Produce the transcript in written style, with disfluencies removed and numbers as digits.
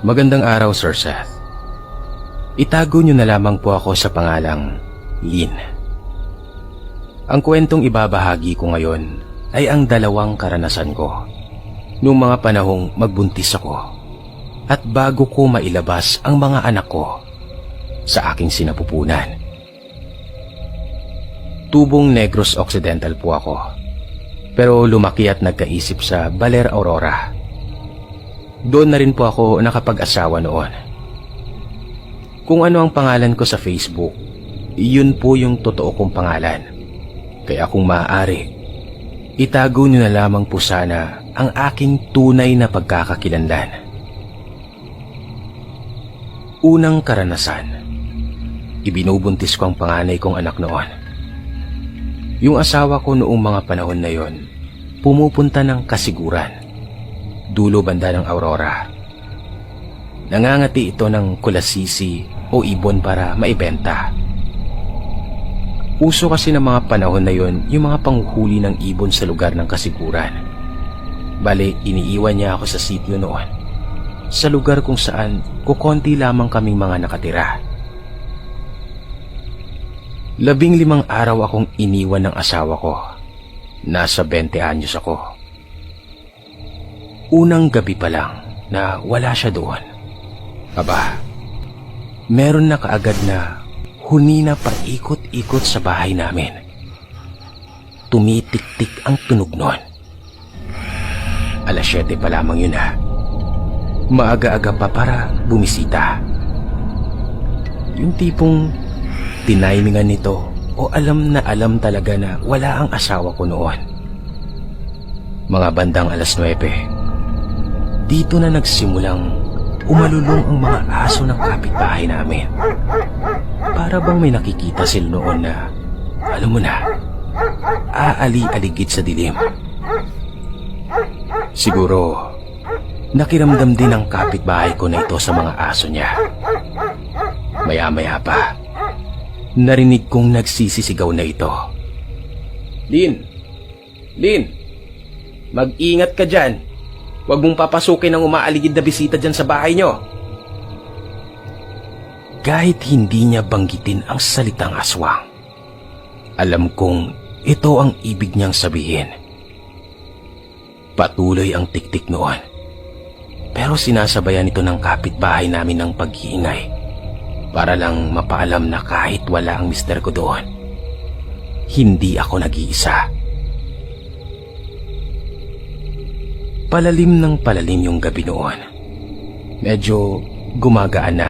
Magandang araw, Sir Seth. Itago niyo na lamang po ako sa pangalang Lynn. Ang kwentong ibabahagi ko ngayon ay ang dalawang karanasan ko noong mga panahong magbuntis ako at bago ko mailabas ang mga anak ko sa aking sinapupunan. Tubong Negros Occidental po ako, pero lumaki at nagkaisip sa Baler, Aurora. Doon na rin po ako nakapag-asawa noon. Kung ano ang pangalan ko sa Facebook, yun po yung totoo kong pangalan. Kaya kung maaari, itago niyo na lamang po sana ang aking tunay na pagkakakilanlan. Unang karanasan, ibinubuntis ko ang panganay kong anak noon. Yung asawa ko noong mga panahon na yon, pumupunta ng kasiguran, dulo banda ng Aurora. Nangangati ito ng kulasisi o ibon para maibenta. Uso kasi ng mga panahon na yon yung mga panghuhuli ng ibon sa lugar ng kasiguran. Bale, iniiwan niya ako sa sitio noon, sa lugar kung saan kukonti lamang kaming mga nakatira. 15 araw akong iniwan ng asawa ko. Nasa 20 anyos ako. Unang gabi pa lang na wala siya doon, aba, meron na kaagad na hunina pa ikot-ikot sa bahay namin. Tumitik-tik ang tunog noon. 7:00 pa lamang yun ha. Maaga-aga pa para bumisita. Yung tipong tinimingan nito o alam na alam talaga na wala ang asawa ko noon. Mga bandang 9:00, dito na nagsimulang umalulong ang mga aso ng kapitbahay namin. Para bang may nakikita sila noon na, alam mo na, aali-aligid sa dilim. Siguro, nakiramdam din ang kapitbahay ko na ito sa mga aso niya. Maya-maya pa, narinig kong nagsisisigaw na ito. Lynn! Lynn! Mag-ingat ka dyan! Huwag mong papasukin ang umaaligid na bisita dyan sa bahay nyo. Kahit hindi niya banggitin ang salitang aswang, alam kong ito ang ibig niyang sabihin. Patuloy ang tiktik noon, pero sinasabayan ito ng kapitbahay namin ng pag-iingay para lang mapaalam na kahit wala ang mister ko doon, hindi ako nag-iisa. Palalim ng palalim yung gabi noon. Medyo gumagaan na.